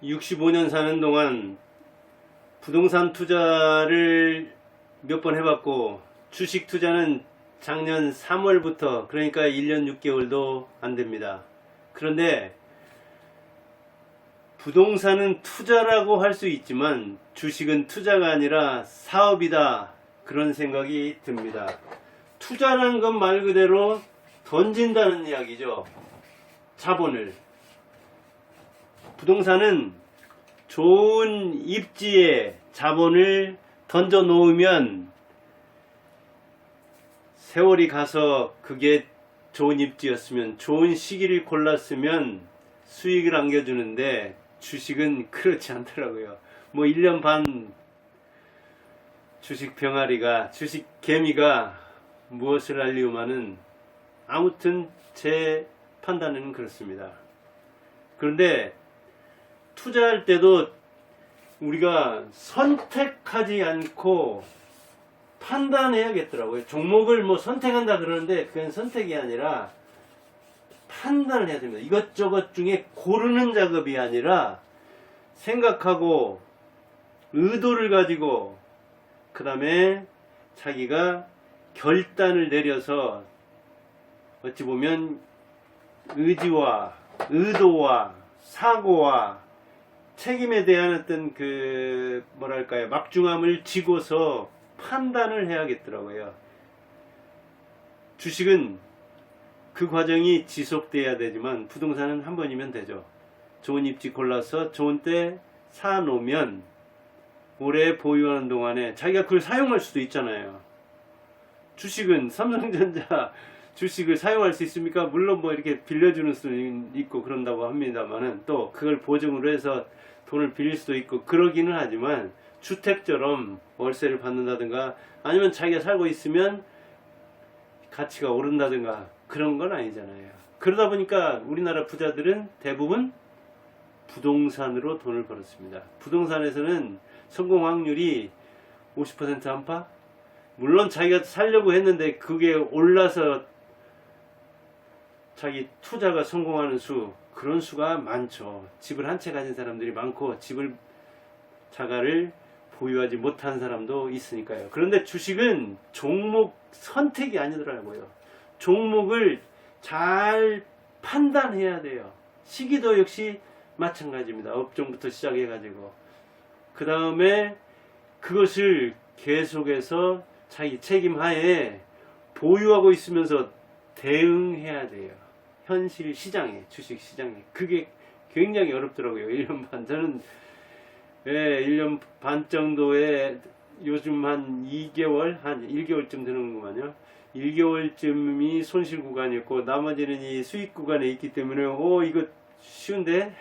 65년 사는 동안 부동산 투자를 몇 번 해봤고, 주식 투자는 작년 3월부터, 그러니까 1년 6개월도 안 됩니다. 그런데 부동산은 투자라고 할 수 있지만 주식은 투자가 아니라 사업이다, 그런 생각이 듭니다. 투자라는 건 말 그대로 던진다는 이야기죠. 자본을. 부동산은 좋은 입지에 자본을 던져 놓으면 세월이 가서 그게 좋은 입지였으면, 좋은 시기를 골랐으면 수익을 안겨주는데, 주식은 그렇지 않더라고요. 뭐 1년 반 주식 병아리가, 주식 개미가 무엇을 알리우마는, 아무튼 제 판단은 그렇습니다. 그런데 투자할 때도 우리가 선택하지 않고 판단해야겠더라고요. 종목을 뭐 선택한다 그러는데 그건 선택이 아니라 판단을 해야 됩니다. 이것저것 중에 고르는 작업이 아니라 생각하고 의도를 가지고, 그 다음에 자기가 결단을 내려서, 어찌 보면 의지와 의도와 사고와 책임에 대한 어떤 그 뭐랄까요, 막중함을 지고서 판단을 해야겠더라고요. 주식은 그 과정이 지속돼야 되지만 부동산은 한 번이면 되죠. 좋은 입지 골라서 좋은 때 사놓으면 오래 보유하는 동안에 자기가 그걸 사용할 수도 있잖아요. 주식은 삼성전자 주식을 사용할 수 있습니까? 물론 뭐 이렇게 빌려주는 수도 있고 그런다고 합니다만은, 또 그걸 보증으로 해서 돈을 빌릴 수도 있고 그러기는 하지만, 주택처럼 월세를 받는다든가 아니면 자기가 살고 있으면 가치가 오른다든가 그런 건 아니잖아요. 그러다 보니까 우리나라 부자들은 대부분 부동산으로 돈을 벌었습니다. 부동산에서는 성공 확률이 50% 안팎? 물론 자기가 살려고 했는데 그게 올라서 자기 투자가 성공하는 수, 그런 수가 많죠. 집을 한 채 가진 사람들이 많고 집을, 자가를 보유하지 못한 사람도 있으니까요. 그런데 주식은 종목 선택이 아니더라고요. 종목을 잘 판단해야 돼요. 시기도 역시 마찬가지입니다. 업종부터 시작해가지고 그 다음에 그것을 계속해서 자기 책임 하에 보유하고 있으면서 대응해야 돼요. 현실 시장에, 주식 시장에. 그게 굉장히 어렵더라고요. 1년 반. 저는 1년 반 정도에, 요즘 한 2개월, 한 1개월쯤 되는구만요. 1개월쯤이 손실 구간이었고 나머지는 이 수익 구간에 있기 때문에 이거 쉬운데,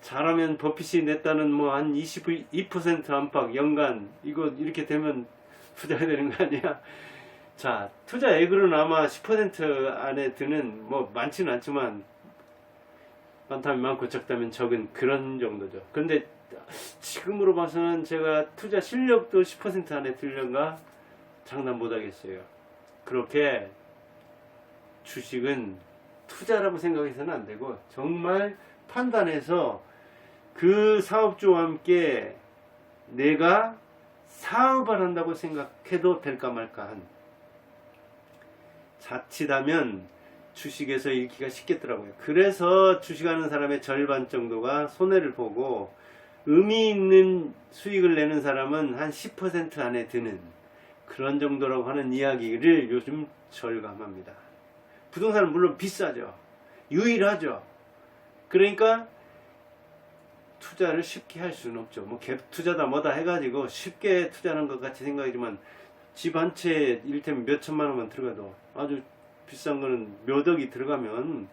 잘하면 버핏이 냈다는 뭐 한 22% 안팎 연간, 이거 이렇게 되면 부자가 되는 거 아니야? 자, 투자액으로는 아마 10% 안에 드는, 뭐 많지는 않지만 많다면 많고 적다면 적은 그런 정도죠. 근데 지금으로 봐서는 제가 투자 실력도 10% 안에 들려가 장담 못 하겠어요. 그렇게 주식은 투자라고 생각해서는 안 되고, 정말 판단해서 그 사업주와 함께 내가 사업을 한다고 생각해도 될까 말까 한, 자칫하면 주식에서 잃기가 쉽겠더라고요. 그래서 주식하는 사람의 절반 정도가 손해를 보고, 의미 있는 수익을 내는 사람은 한 10% 안에 드는 그런 정도라고 하는 이야기를 요즘 절감합니다. 부동산은 물론 비싸죠. 유일하죠. 그러니까 투자를 쉽게 할 수는 없죠. 뭐 갭 투자다 뭐다 해가지고 쉽게 투자하는 것 같이 생각이지만, 집 한 채 이를테면 몇 천만 원만 들어가도, 아주 비싼 거는 몇 억이 들어가면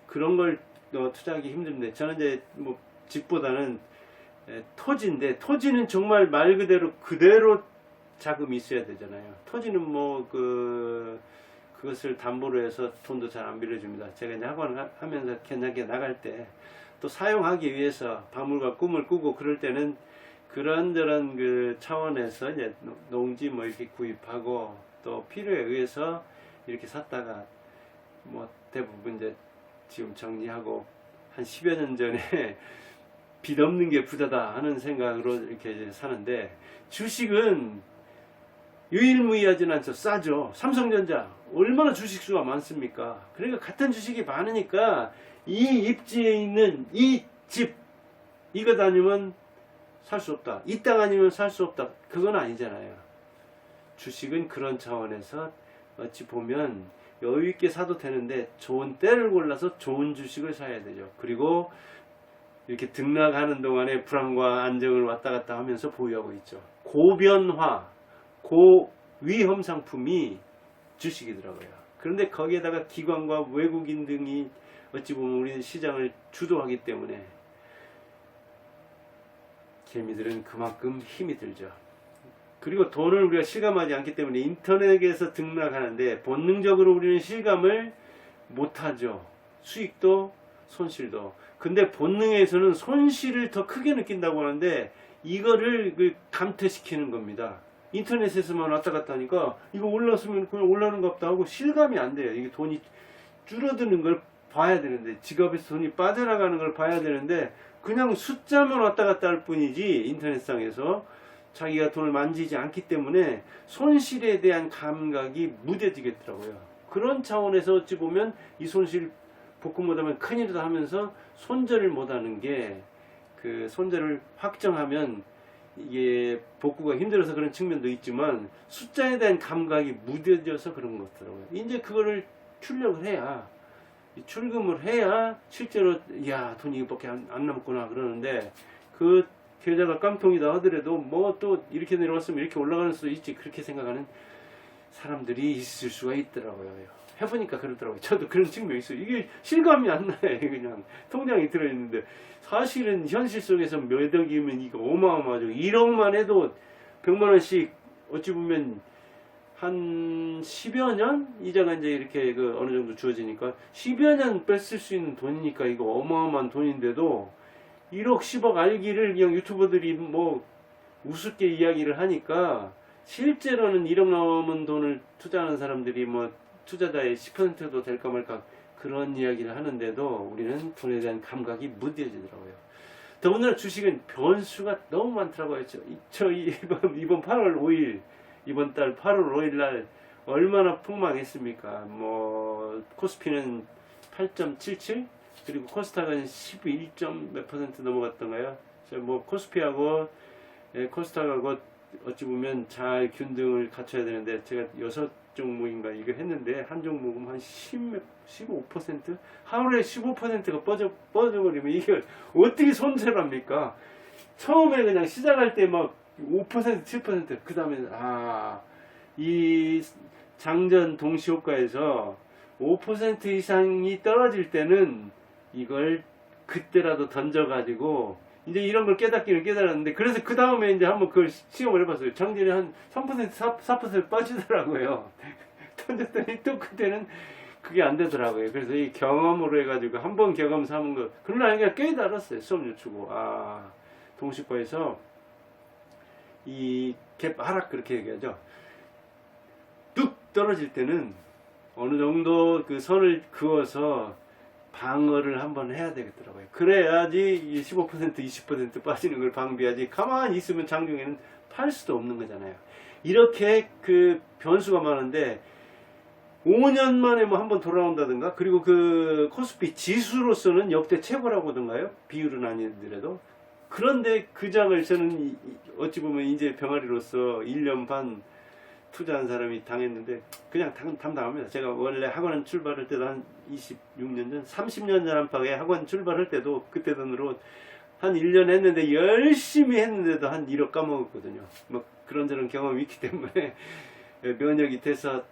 그런 걸 투자하기 힘든데, 저는 이제 뭐 집보다는 토지인데, 토지는 정말 말 그대로 자금이 있어야 되잖아요. 토지는 뭐 그것을 담보로 해서 돈도 잘 안 빌려줍니다. 제가 이제 학원 하면서 견학에 나갈 때 또 사용하기 위해서 박물관 꿈을 꾸고 그럴 때는 그런저런 그 차원에서 이제 농지 뭐 이렇게 구입하고, 또 필요에 의해서 이렇게 샀다가 뭐 대부분 이제 지금 정리하고, 한 10여 년 전에 빚 없는 게 부자다 하는 생각으로 이렇게 사는데, 주식은 유일무이하진 않죠. 싸죠. 삼성전자 얼마나 주식수가 많습니까? 그러니까 같은 주식이 많으니까 이 입지에 있는 이 집, 이것 아니면 살 수 없다, 이 땅 아니면 살 수 없다, 그건 아니잖아요. 주식은 그런 차원에서 어찌 보면 여유 있게 사도 되는데 좋은 때를 골라서 좋은 주식을 사야 되죠. 그리고 이렇게 등락하는 동안에 불안과 안정을 왔다 갔다 하면서 보유하고 있죠. 고변화, 고위험 상품이 주식이더라고요. 그런데 거기에다가 기관과 외국인 등이 어찌 보면 우리는 시장을 주도하기 때문에 개미들은 그만큼 힘이 들죠. 그리고 돈을 우리가 실감하지 않기 때문에 인터넷에서 등락하는데 본능적으로 우리는 실감을 못하죠. 수익도 손실도. 근데 본능에서는 손실을 더 크게 느낀다고 하는데 이거를 감퇴시키는 겁니다. 인터넷에서만 왔다 갔다 하니까 이거 올랐으면 그냥 올라는 것 같다 하고 실감이 안 돼요. 이게 돈이 줄어드는 걸 봐야 되는데, 지갑에서 돈이 빠져나가는 걸 봐야 되는데 그냥 숫자만 왔다 갔다 할 뿐이지 인터넷상에서 자기가 돈을 만지지 않기 때문에 손실에 대한 감각이 무뎌지겠더라고요. 그런 차원에서 어찌 보면 이 손실 복구 못하면 큰일이다 하면서 손절을 못하는 게, 그 손절을 확정하면 이게 복구가 힘들어서 그런 측면도 있지만 숫자에 대한 감각이 무뎌져서 그런 것 같더라고요. 이제 그거를 출력을 해야, 출금을 해야 실제로 야 돈이 이거밖에 안 남구나 그러는데, 그 계좌가 깡통이다 하더라도 뭐 또 이렇게 내려왔으면 이렇게 올라가는 수도 있지, 그렇게 생각하는 사람들이 있을 수가 있더라고요. 해보니까 그렇더라고요. 저도 그런 측면이 있어요. 이게 실감이 안 나요. 그냥 통장이 들어있는데 사실은 현실 속에서 몇 억이면 이거 어마어마하죠. 1억만 해도 100만 원씩 어찌 보면 한 10여 년 이자가 이제 이렇게 어느 정도 주어지니까 10여 년 뺐을 수 있는 돈이니까 이거 어마어마한 돈인데도 1억 10억 알기를 그냥 유튜버들이 뭐 우습게 이야기를 하니까, 실제로는 1억 넘은 돈을 투자하는 사람들이 뭐 투자자의 10%도 될까 말까 그런 이야기를 하는데도 우리는 돈에 대한 감각이 무뎌지더라고요. 더군다나 주식은 변수가 너무 많더라고요. 저 이번 8월 5일, 이번 달 8월 5일 날 얼마나 폭망했습니까? 뭐 코스피는 8.77, 그리고 코스닥은 11점 몇 퍼센트 넘어갔던가요? 뭐 코스피하고 코스닥하고 어찌 보면 잘 균등을 갖춰야 되는데 제가 6종목인가 이거 했는데 한 종목은 한 15%? 하루에 15%가 빠져버리면 이게 어떻게 손절을 합니까? 처음에 그냥 시작할 때 막 5%, 7%, 그 다음에 이 장전 동시효과에서 5% 이상이 떨어질 때는 이걸 그때라도 던져가지고 이제 이런 걸 깨닫기는 깨달았는데, 그래서 그 다음에 이제 한번 그걸 시험을 해봤어요. 장전이 한 3%, 4% 빠지더라고요. 던졌더니 또 그때는 그게 안 되더라고요. 그래서 이 경험으로 해가지고 한번 경험 삼은 거, 그러나 그냥 깨달았어요. 수업 유추고. 동시과에서 이 갭 하락 그렇게 얘기하죠. 뚝 떨어질 때는 어느 정도 그 선을 그어서 방어를 한번 해야 되겠더라고요. 그래야지 15% 20% 빠지는 걸 방비하지, 가만히 있으면 장중에는 팔 수도 없는 거잖아요. 이렇게 그 변수가 많은데 5년 만에 뭐 한번 돌아온다든가, 그리고 그 코스피 지수로서는 역대 최고라고 하던가요? 비율은 아니더라도. 그런데 그 장을 저는 어찌 보면 이제 병아리로서 1년 반 투자한 사람이 당했는데 그냥 담당합니다. 제가 원래 학원 출발할 때도 한 26년 전, 30년 전 안팎에 학원 출발할 때도 그때 돈으로 한 1년 했는데, 열심히 했는데도 한 1억 까먹었거든요. 뭐 그런저런 경험이 있기 때문에 면역이 돼서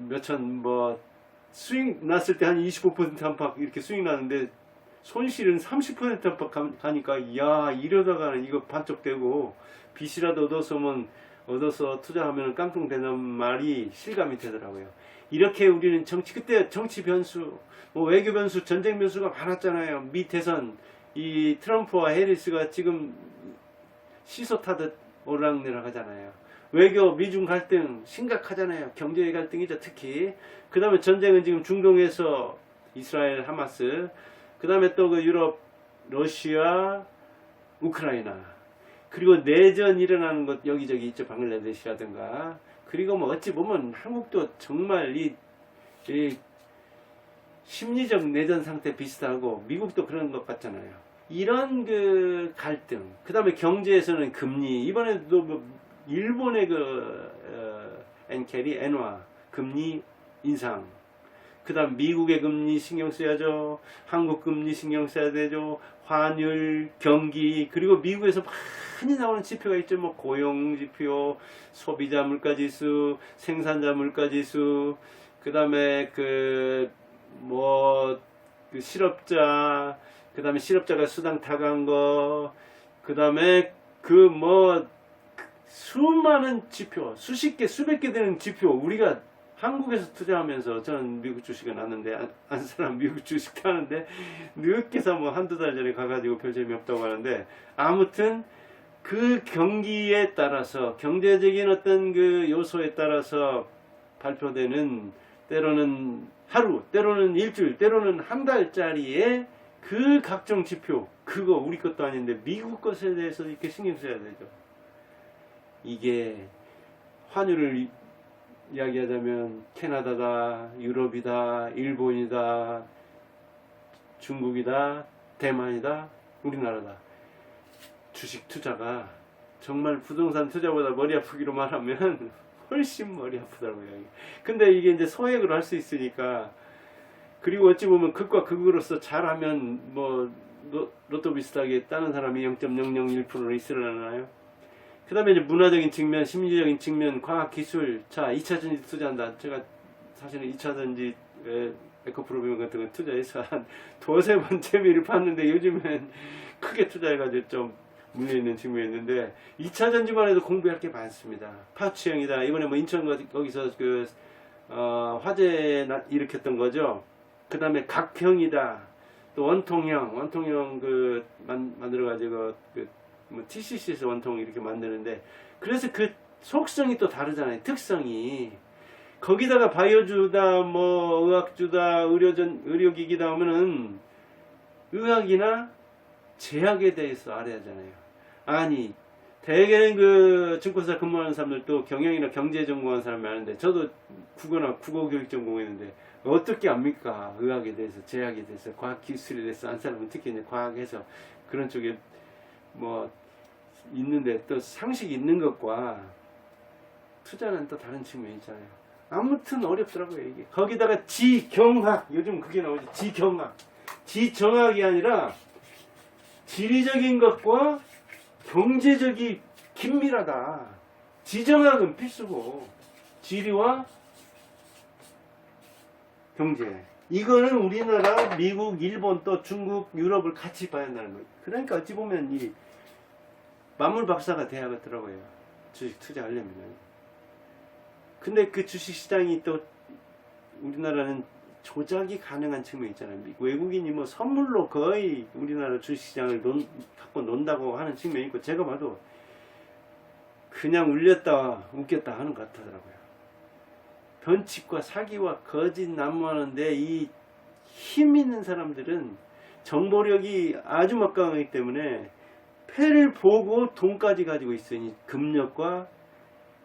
몇천 뭐 수익 났을 때 한 25% 안팎 이렇게 수익 나는데 손실은 30% 안팎 가니까 이러다가는 이거 반쪽되고 빚이라도 얻어서 투자하면 깡통 되는 말이 실감이 되더라고요. 이렇게 우리는 그때 정치 변수, 뭐 외교 변수, 전쟁 변수가 많았잖아요. 미 대선, 이 트럼프와 해리스가 지금 시소 타듯 오르락내락 하잖아요. 외교, 미중 갈등 심각하잖아요. 경제 갈등이죠, 특히. 그 다음에 전쟁은 지금 중동에서 이스라엘, 하마스, 그 다음에 또 그 유럽, 러시아, 우크라이나, 그리고 내전 일어나는 곳 여기저기 있죠. 방글라데시라든가. 그리고 뭐 어찌 보면 한국도 정말 이 심리적 내전 상태 비슷하고 미국도 그런 것 같잖아요. 이런 그 갈등, 그 다음에 경제에서는 금리, 이번에도 뭐 일본의 엔캐리, 엔화, 금리 인상, 그 다음 미국의 금리 신경 써야죠. 한국 금리 신경 써야 되죠. 환율, 경기, 그리고 미국에서 많이 나오는 지표가 있죠. 뭐 고용 지표, 소비자 물가지수, 생산자 물가지수, 그 다음에 그 실업자, 그 다음에 실업자가 수당 타간 거, 그 다음에 수많은 지표, 수십 개, 수백 개 되는 지표, 우리가 한국에서 투자하면서, 저는 미국 주식은 놨는데, 안 사람 미국 주식 타는데, 늦게서 뭐 한두 달 전에 가가지고 별 재미없다고 하는데, 아무튼, 그 경기에 따라서, 경제적인 어떤 그 요소에 따라서 발표되는, 때로는 하루, 때로는 일주일, 때로는 한 달짜리의 그 각종 지표, 그거 우리 것도 아닌데, 미국 것에 대해서 이렇게 신경 써야 되죠. 이게, 환율을 이야기하자면 캐나다다, 유럽이다, 일본이다, 중국이다, 대만이다, 우리나라다. 주식 투자가 정말 부동산 투자보다 머리 아프기로 말하면 훨씬 머리 아프더라고요. 근데 이게 이제 소액으로 할 수 있으니까, 그리고 어찌 보면 극과 극으로서 잘하면 뭐 로또 비슷하게 다른 사람이 0.001%로 있으려나요? 그 다음에 이제 문화적인 측면, 심리적인 측면, 과학, 기술, 자, 2차전지 투자한다. 제가 사실은 2차전지 에코프로비움 같은 거 투자해서 한 두세 번 재미를 봤는데, 요즘엔 크게 투자해가지고 좀 물려있는 측면이 있는데, 2차전지만 해도 공부할 게 많습니다. 파츠형이다. 이번에 뭐 인천 거기서 화재 일으켰던 거죠. 그 다음에 각형이다. 또 원통형 만들어가지고 TCC에서 원통 이렇게 만드는데, 그래서 그 속성이 또 다르잖아요. 특성이. 거기다가 바이오주다, 뭐 의학주다, 의료기기다 하면은 의학이나 제약에 대해서 알아야 하잖아요. 아니, 대개는 그 증권사 근무하는 사람들도 경영이나 경제 전공하는 사람이 많은데, 저도 국어 교육 전공했는데 어떻게 압니까? 의학에 대해서, 제약에 대해서, 과학 기술에 대해서 안 사람은 특히 이제 과학에서 그런 쪽에 뭐 있는데, 또 상식이 있는 것과 투자는 또 다른 측면이 있잖아요. 아무튼 어렵더라고요, 이게. 거기다가 지경학, 요즘 그게 나오죠. 지경학. 지정학이 아니라 지리적인 것과 경제적이 긴밀하다. 지정학은 필수고, 지리와 경제, 이거는 우리나라, 미국, 일본, 또 중국, 유럽을 같이 봐야 한다는 거예요. 그러니까 어찌 보면 이 만물 박사가 돼야겠더라고요, 주식 투자하려면. 근데 그 주식시장이 또 우리나라는 조작이 가능한 측면이 있잖아요. 외국인이 뭐 선물로 거의 우리나라 주식시장을 갖고 논다고 하는 측면이 있고, 제가 봐도 그냥 울렸다 웃겼다 하는 것 같더라고요. 변칙과 사기와 거짓 난무하는데, 이 힘 있는 사람들은 정보력이 아주 막강하기 때문에 패를 보고 돈까지 가지고 있으니, 금력과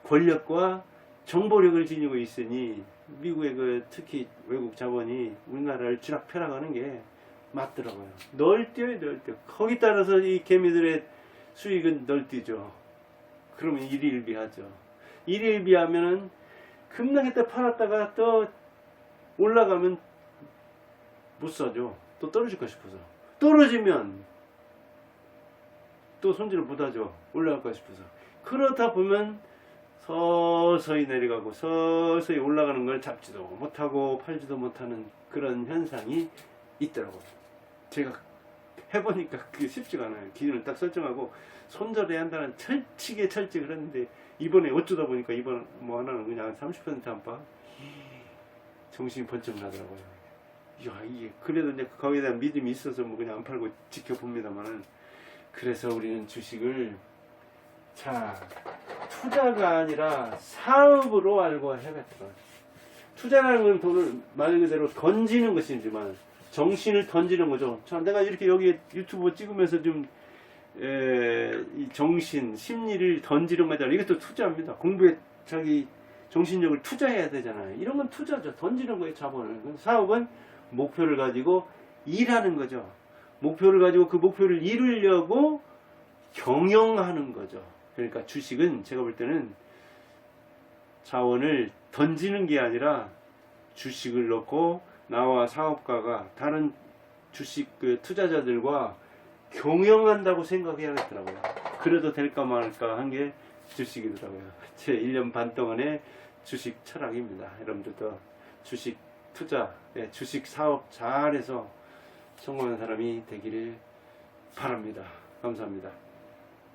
권력과 정보력을 지니고 있으니, 미국의 특히 외국 자본이 우리나라를 쥐락펴락하는 게 맞더라고요. 널뛰어요, 널뛰어. 거기 따라서 이 개미들의 수익은 널뛰죠. 그러면 일일비하죠. 일일비하면은 급락했다 팔았다가 또 올라가면 못 사죠. 또 떨어질까 싶어서. 떨어지면 또 손질을 못하죠. 올라갈까 싶어서. 그러다 보면 서서히 내려가고 서서히 올라가는 걸 잡지도 못하고 팔지도 못하는 그런 현상이 있더라고요. 제가 해보니까 그게 쉽지가 않아요. 기준을 딱 설정하고 손절해야 한다는 철칙에 철칙을 했는데, 이번에 어쩌다 보니까 이번 뭐 하나는 그냥 30% 안팎 정신이 번쩍 나더라고요. 야, 이게 그래도 이제 거기에 대한 믿음이 있어서 뭐 그냥 안 팔고 지켜봅니다만은, 그래서 우리는 주식을, 자, 투자가 아니라 사업으로 알고 해야겠다. 투자라는 건 돈을 말 그대로 던지는 것이지만, 정신을 던지는 거죠. 자, 내가 이렇게 여기 유튜브 찍으면서 좀 이 정신, 심리를 던지는 거잖아요. 이것도 투자입니다. 공부에 자기 정신력을 투자해야 되잖아요. 이런 건 투자죠. 던지는 거예요, 자본을. 사업은 목표를 가지고 일하는 거죠. 목표를 가지고 그 목표를 이루려고 경영하는 거죠. 그러니까 주식은 제가 볼 때는 자원을 던지는 게 아니라 주식을 넣고 나와 사업가가 다른 주식 그 투자자들과 경영한다고 생각해야겠더라고요. 그래도 될까 말까 한 게 주식이더라고요. 제 1년 반 동안의 주식 철학입니다. 여러분들도 주식 투자, 주식 사업 잘해서 성공하는 사람이 되기를 바랍니다. 감사합니다.